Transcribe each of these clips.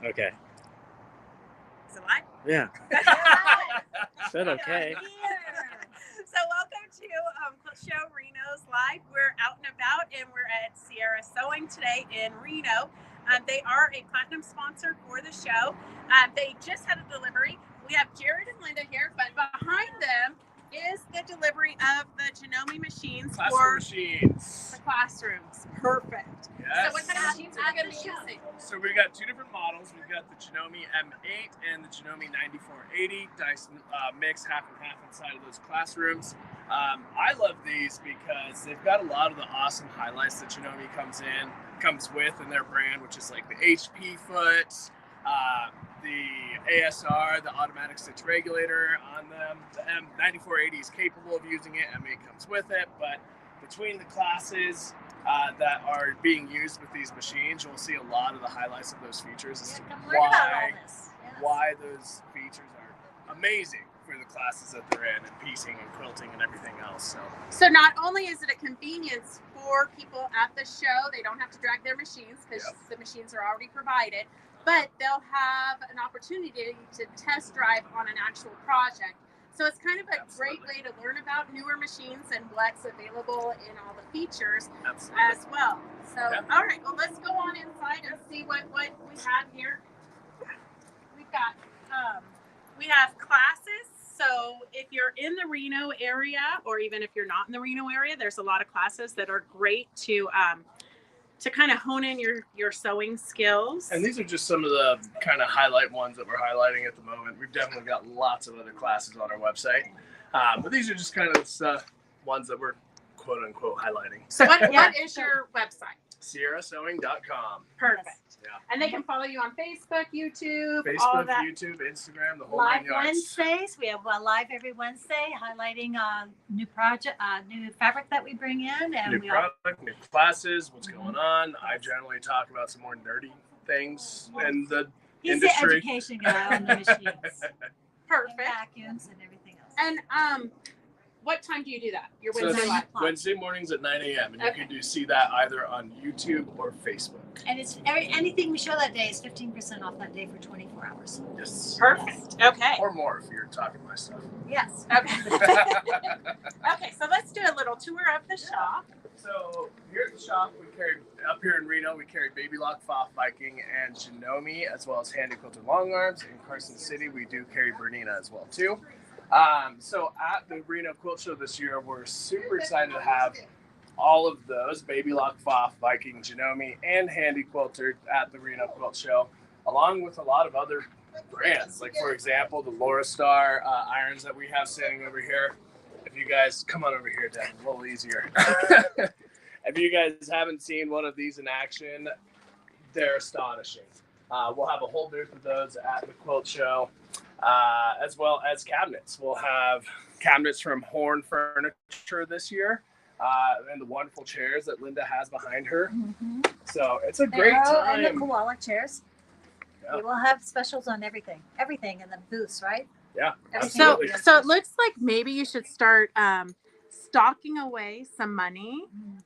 Okay. Is it live? Yeah. Said okay. So welcome to Quilt Show Reno's Live. We're out and about, and we're at Sierra Sewing today in Reno. They are a platinum sponsor for the show. They just had a delivery. We have Jared and Linda here, but behind them is the delivery of the Janome machines for the classrooms. Perfect. Yes. So what kind of machines are we going to be using? So we've got two different models. We've got the Janome M8 and the Janome 9480 Dyson mix half and half inside of those classrooms. I love these because they've got a lot of the awesome highlights that Janome comes with in their brand, which is like the HP foot, the ASR, the automatic stitch regulator on them. The M9480 is capable of using it. M8 comes with it, but between the classes that are being used with these machines, you'll see a lot of the highlights of those features as to why those features are amazing for the classes that they're in, and piecing and quilting and everything else. So not only is it a convenience for people at the show, they don't have to drag their machines because the machines are already provided, but they'll have an opportunity to test drive on an actual project. So it's kind of a great way to learn about newer machines and what's available in all the features as well. So, all right, well, let's go on inside and see what we have here. We've got, we have classes. So if you're in the Reno area, or even if you're not in the Reno area, there's a lot of classes that are great to kind of hone in your sewing skills. And these are just some of the kind of highlight ones that we're highlighting at the moment. We've definitely got lots of other classes on our website, but these are just kind of the ones that we're quote unquote highlighting. So what is your website? SierraSewing.com. Perfect. Yeah. And they can follow you on Facebook, YouTube, Facebook, all of that. YouTube, Instagram, the whole Live 9 yards. Wednesdays. We have one live every Wednesday highlighting new fabric that we bring in, and New product, new classes, what's going on. I generally talk about some more nerdy things in the industry. The education guy on the machines. Perfect. And vacuums and everything else. And what time do you do that? Your Wednesday live? Wednesday mornings at 9 a.m. And you can see that either on YouTube or Facebook. And it's anything we show that day is 15% off that day for 24 hours. Yes. Perfect. Okay. Or more if you're talking my stuff. Yes. Okay. Okay, so let's do a little tour of the shop. So here at the shop, up here in Reno, we carry Baby Lock, Pfaff, Viking, and Janome, as well as Handy Quilted Long Arms. In Carson City, we do carry Bernina as well too. So at the Reno Quilt Show this year, we're super excited to have all of those, Baby Lock, Pfaff, Viking, Janome, and Handy Quilter at the Reno Quilt Show, along with a lot of other brands. Like, for example, the Laura Star irons that we have standing over here. If you guys, come on over here, Dan, a little easier. If you guys haven't seen one of these in action, they're astonishing. We'll have a whole booth of those at the Quilt Show. As well as cabinets. We'll have cabinets from Horn Furniture this year, and the wonderful chairs that Linda has behind her. Mm-hmm. So it's a great time. And the koala chairs. Yeah. We will have specials on everything in the booths, right? Yeah. So it looks like maybe you should start stocking away some money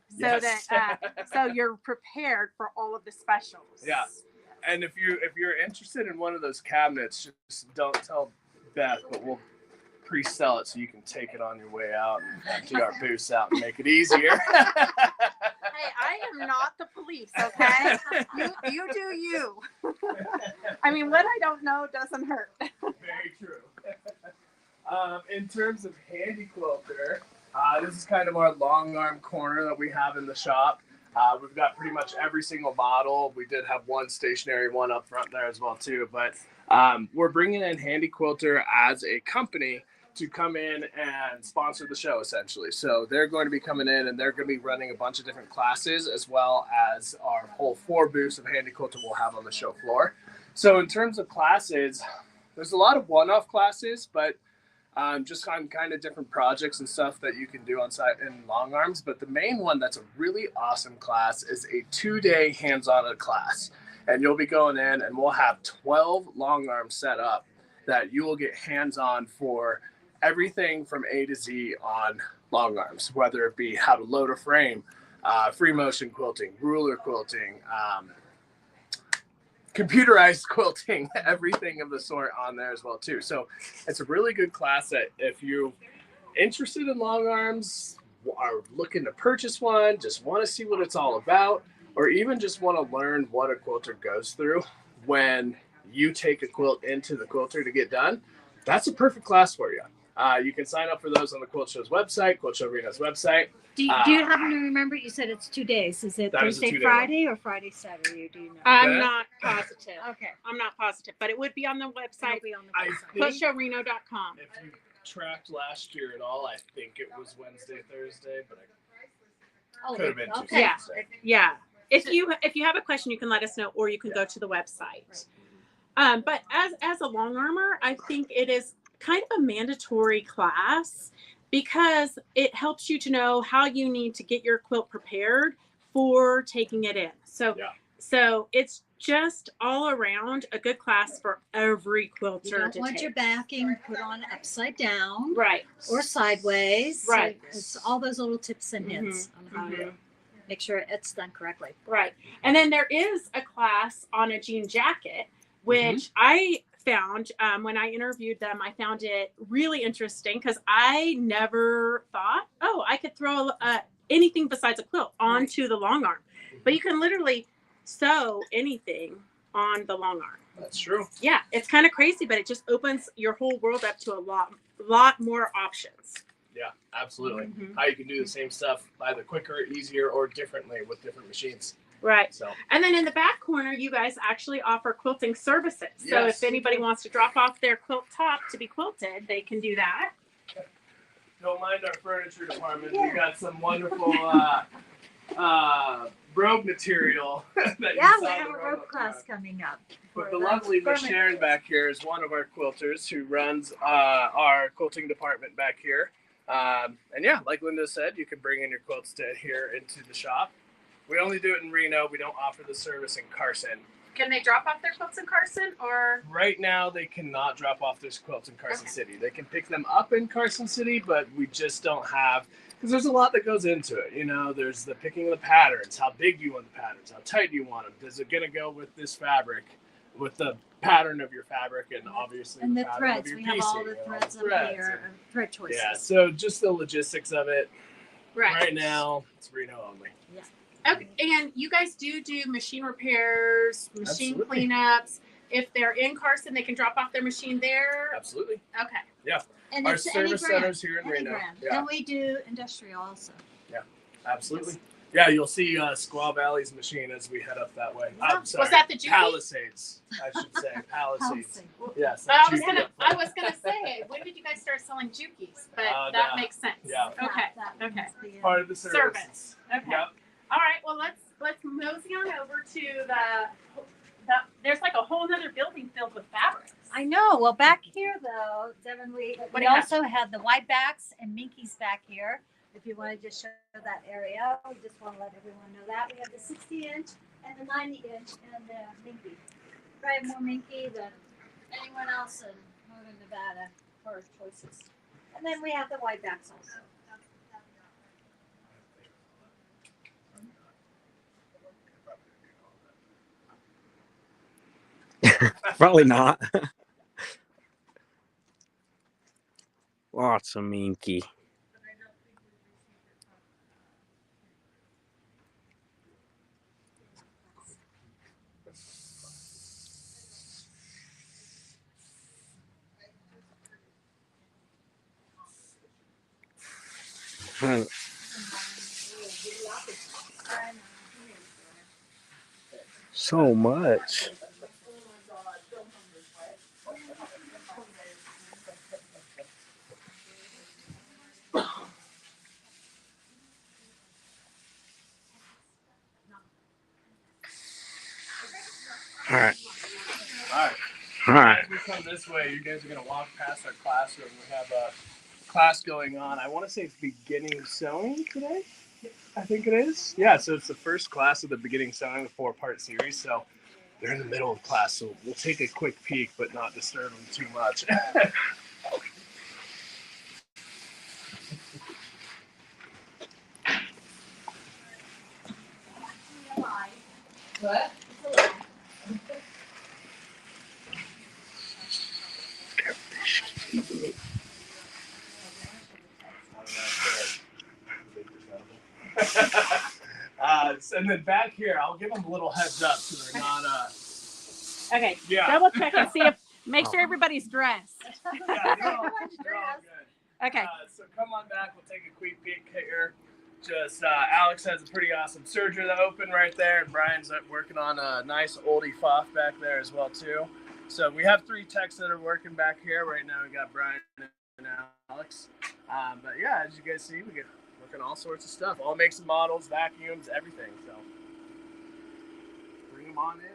so that so you're prepared for all of the specials. Yeah. And if you're interested in one of those cabinets, just don't tell Beth, but we'll pre-sell it so you can take it on your way out and empty our booths out and make it easier. Hey, I am not the police, okay? You do you. I mean, what I don't know doesn't hurt. Very true. In terms of Handy Quilter, this is kind of our long arm corner that we have in the shop. We've got pretty much every single model. We did have one stationary one up front there as well too, but we're bringing in Handy Quilter as a company to come in and sponsor the show essentially. So they're going to be coming in and they're going to be running a bunch of different classes, as well as our whole 4 booths of Handy Quilter we'll have on the show floor. So in terms of classes, there's a lot of one-off classes, but just on kind of different projects and stuff that you can do on site in long arms. But the main one that's a really awesome class is a 2-day hands-on class. And you'll be going in and we'll have 12 long arms set up that you will get hands-on for everything from A to Z on long arms, whether it be how to load a frame, free motion quilting, ruler quilting, computerized quilting, everything of the sort on there as well too. So it's a really good class that if you're interested in long arms, are looking to purchase one, just want to see what it's all about, or even just want to learn what a quilter goes through when you take a quilt into the quilter to get done, that's a perfect class for you. You can sign up for those on the Quilt Show's website, Quilt Show Arena's website. Do you happen to remember? You said it's 2 days. Is it That is a Thursday, 2-day Friday, or Friday, Saturday? Do you know? I'm not positive. Okay. I'm not positive, but it would be on the It'll website, be on the I website. think quiltshowreno.com. if you tracked last year at all, I think it was Wednesday, Thursday, but Oh, could have been okay. Tuesday. Yeah. Wednesday. Yeah. If you have a question, you can let us know, or you can go to the website. But as a long armor, I think it is kind of a mandatory class because it helps you to know how you need to get your quilt prepared for taking it in. So it's just all around a good class for every quilter You don't to want take. your backing put on upside down Right. or sideways. Right. So it's all those little tips and hints on how to make sure it's done correctly. Right. And then there is a class on a jean jacket, which I found when I interviewed them, I found it really interesting because I never thought, oh, I could throw anything besides a quilt onto the long arm. But you can literally sew anything on the long arm. That's true. Yeah, it's kind of crazy, but it just opens your whole world up to a lot more options. Yeah, absolutely. Mhm. How you can do the same stuff either quicker, easier, or differently with different machines. Right. So And then in the back corner, you guys actually offer quilting services. So Yes. if anybody wants to drop off their quilt top to be quilted, they can do that. don't mind our furniture department. We got some wonderful robe material. That you Yeah, saw we have the a robe rope class coming up. But for the lovely Miss Furman. Sharon back here is one of our quilters who runs our quilting department back here. And yeah, like Linda said, you can bring in your quilts to here into the shop. We only do it in Reno. We don't offer the service in Carson. Can they drop off their quilts in Carson or? Right now, they cannot drop off their quilts in Carson Okay. City. They can pick them up in Carson City, but we just don't have, because there's a lot that goes into it. You know, there's the picking of the patterns. How big do you want the patterns? How tight do you want them? Is it going to go with this fabric, with the pattern of your fabric, and obviously And the pattern threads. of your We have all piecing, the you know, threads up threads here, and- thread choices. Yeah, so just the logistics of it. Right now, it's Reno only. Okay. And you guys do machine repairs, machine Absolutely. cleanups. If they're in Carson, they can drop off their machine there. Absolutely. Okay. And Our it's any service brand, centers here in any Reno. brand. Yeah, And we do industrial also. absolutely. Yeah, you'll see Squaw Valley's machine as we head up that way. Yeah. I'm sorry. Was that the Juki? Palisades, I should say. Palisades. Yes. I was Juki. gonna say, when did you guys start selling Jukis? But Uh, that nah. makes sense. Yeah. Okay. That Okay. one's the, Part of the service. Service. Okay. Yep. All right. Well, let's mosey on over to the. There's like a whole other building filled with fabrics. I know. Well, back here though, Devin, we do you have? also have the white backs and minkies back here. If you want to just show that area, we just want to let everyone know that we have the 60-inch and the 90-inch and the minky. Probably more minky than anyone else in Northern Nevada for choices. And then we have the white backs also. Probably not. Lots of minky. So much. All right. All right. All right. As we come this way, you guys are going to walk past our classroom. We have a class going on. I want to say it's beginning sewing today. I think it is. Yeah, so it's the first class of the beginning sewing, the 4-part series. So they're in the middle of class, so we'll take a quick peek, but not disturb them too much. What? And then back here, I'll give them a little heads up so they're not. Okay. Yeah. Double check and see if make sure everybody's dressed. Yeah, they're all good. Okay. So come on back. We'll take a quick peek here. Just Alex has a pretty awesome surgery that opened right there, and Brian's working on a nice oldie FOF back there as well too. So we have 3 techs that are working back here right now. We got Brian and Alex. But yeah, as you guys see, we get working all sorts of stuff, all makes and models, vacuums, everything. So bring them on in.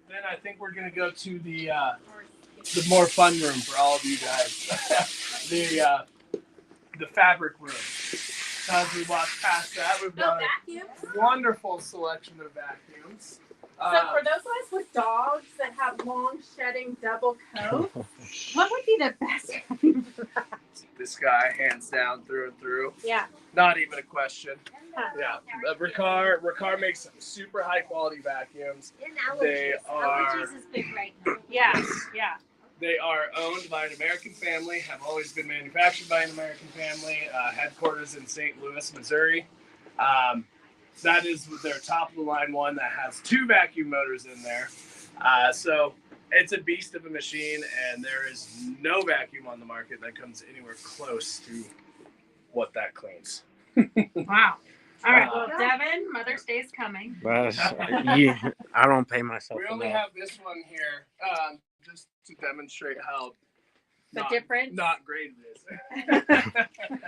Then I think we're gonna go to the more fun room for all of you guys. the fabric room. So as we walk past that, we've got vacuums. a wonderful selection of vacuums. So for those of us with dogs that have long shedding double coat, what would be the best vacuum for that? This guy, hands down, through and through. Yeah. Not even a question. Yeah, Ricard makes some super high quality vacuums. In They allergies. are- Allergies is big right now. Yeah. Yeah. They are owned by an American family, have always been manufactured by an American family, headquarters in St. Louis, Missouri. That is their top of the line one that has 2 vacuum motors in there. So it's a beast of a machine, and there is no vacuum on the market that comes anywhere close to what that cleans. Wow. All right. Well, Devin, Mother's Day is coming. But I don't pay myself We only enough. have this one here just to demonstrate how The difference? not great it is.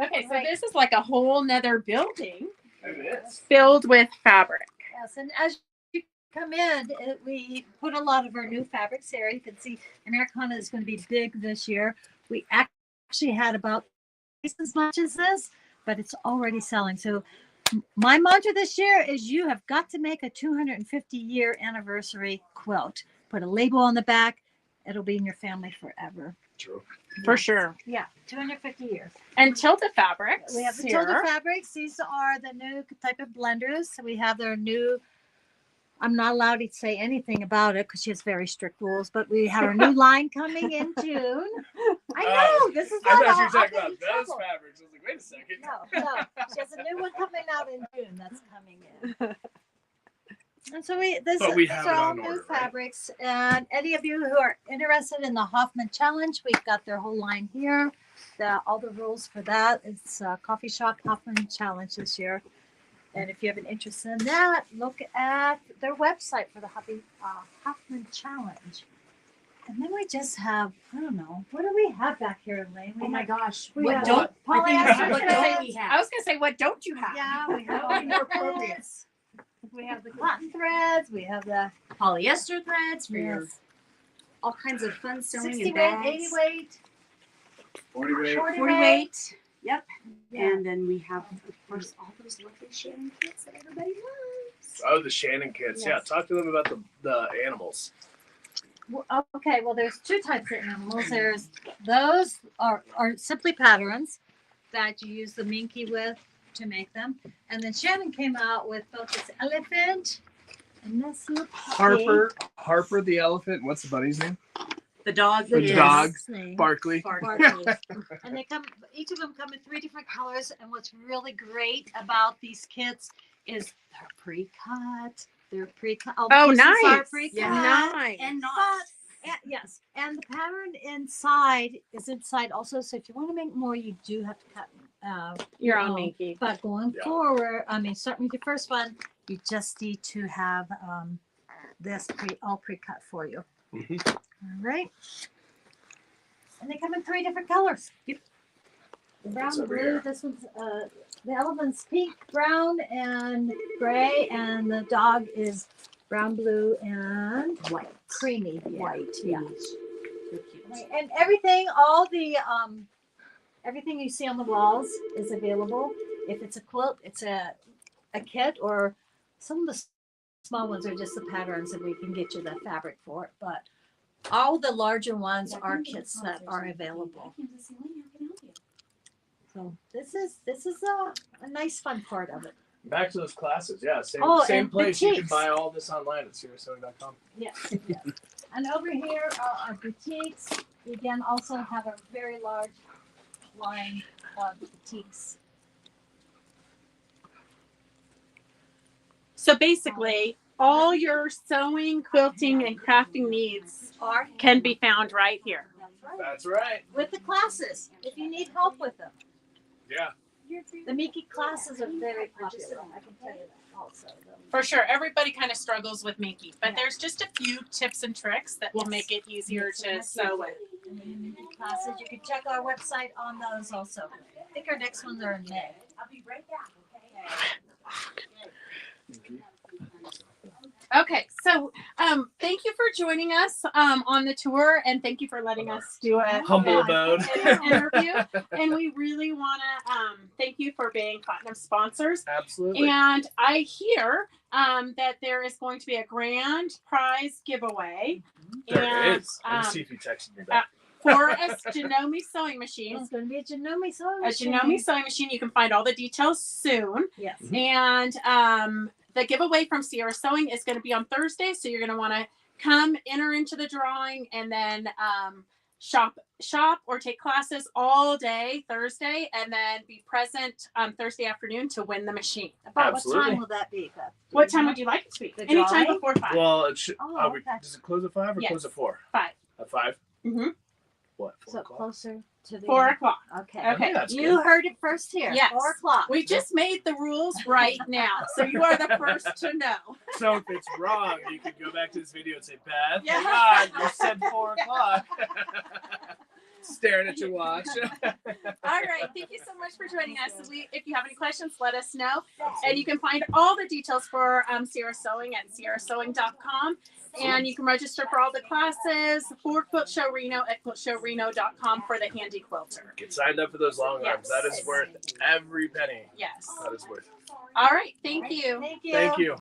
Okay, so this is like a whole nother building It is. filled with fabric. Yes, and as you come in, we put a lot of our new fabrics here. You can see Americana is going to be big this year. We actually had about twice as much as this, but it's already selling. So my mantra this year is you have got to make a 250-year anniversary quilt. Put a label on the back. It'll be in your family forever. True. For sure. Yeah, 250 years. And Tilda Fabrics. We have the here. Tilda fabrics. These are the new type of blenders. So we have their new. I'm not allowed to say anything about it because she has very strict rules. But we have our new line coming in June. I know this is I not thought you all. were talking I'll get in about those trouble. fabrics. I was like, wait a second. No, she has a new one coming out in June. That's coming in. And so we But we have these it are all on new order, right? fabrics. And any of you who are interested in the Hoffman Challenge, we've got their whole line here. All the rules for that. It's Coffee Shop Hoffman Challenge this year. And if you have an interest in that, look at their website for the Hoffman Challenge. And then we just have, I don't know, what do we have back here, Elaine? Oh my gosh. We What have don't polyester I think what threads. don't we I have? was gonna say, what don't you have? Yeah, we have That would be more appropriate. threads. We have the cotton threads. We have the Polyester threads for your yes, all kinds of fun sewing 60 and weight, bags. 80 weight, 40 weight. 40 40 weight. Yep. Yeah. And then we have, of course, all those lovely Shannon kits that everybody loves. Oh, the Shannon kids. Yeah, Yes. talk to them about the animals. Well, okay, well, there's 2 types of animals. There's those are simply patterns that you use the Minky with to make them. And then Shannon came out with both this elephant and this little puppy. Harper the elephant. What's the bunny's name? The dog The is dog. Name. Barkley. Barkley. And they come, each of them come in 3 different colors. And what's really great about these kits is they're pre-cut. They're pre-cut. All the Oh, pieces are nice. pre-cut. Yeah. Nice. and not. Yes, and the pattern inside is inside also. So if you want to make more, you do have to cut. Your own own. Minky. But going Yeah. forward, I mean, starting with your first one, you just need to have this all pre-cut for you. Mhm. All right. And they come in 3 different colors. Yep. The brown, What's over blue. here? This one's the elephant's pink, brown, and gray, and the dog is brown, blue, and White. creamy white. Yeah. They're cute. And everything, all the everything you see on the walls is available. If it's a quilt, it's a kit, or some of the small ones are just the patterns and we can get you the fabric for it. But all the larger ones are kits that are available. So this is a nice fun part of it. Back to those classes. Yeah, same Oh, same and place. You can boutiques. buy all this online at SierraSewing.com. Yes. And over here are our boutiques. We again also have a very large line of boutiques. So basically, all your sewing, quilting, and crafting needs Are can be found right here. That's right. That's right. With the classes, if you need help with them. Yeah. The Miki classes are very popular. I can tell you that also. For sure, everybody kind of struggles with Minky, but Yeah. there's just a few tips and tricks that will Yes. make it easier Makes it to much sew with. And the Miki classes, you can check our website on those also. I think our next ones are in May. I'll be right back, okay? Okay, so thank you for joining us on the tour, and thank you for letting us do a Humble Yeah. abode. an interview. And we really want to thank you for being Platinum sponsors. Absolutely. And I hear that there is going to be a grand prize giveaway. There and, is. Let me see if you texted me uh, that. for a Janome sewing machine. It's going to be a Janome sewing A machine. Janome sewing machine. You can find all the details soon. Yes. And the giveaway from Sierra Sewing is going to be on Thursday. So you're going to want to come enter into the drawing and then shop or take classes all day Thursday and then be present Thursday afternoon to win the machine. About Absolutely. what time will that be, Beth? What time would you like it to be? The Anytime drawing? before 5. Well, it should. Oh, are we, okay. does it close at 5 or Yes. close at 4? 5. At 5? Mm-hmm. What? 4 So o'clock? closer to the 4 o'clock. Okay. Okay. That's You good. heard it first here. Yes. 4 o'clock. We just made the rules right now. So you are the first to know. So if it's wrong, you could go back to this video and say, Beth, Yeah. hang on, you said 4 o'clock. Staring at your watch. All right. Thank you so much for joining us. If you have any questions, let us know. And you can find all the details for Sierra Sewing at sierrasewing.com. And you can register for all the classes for Quilt Show Reno at quiltshowreno.com for the handy quilter. Get signed up for those long arms. That is Yes. worth every penny. Yes. That is worth. All right. Thank you. Thank you. Thank you.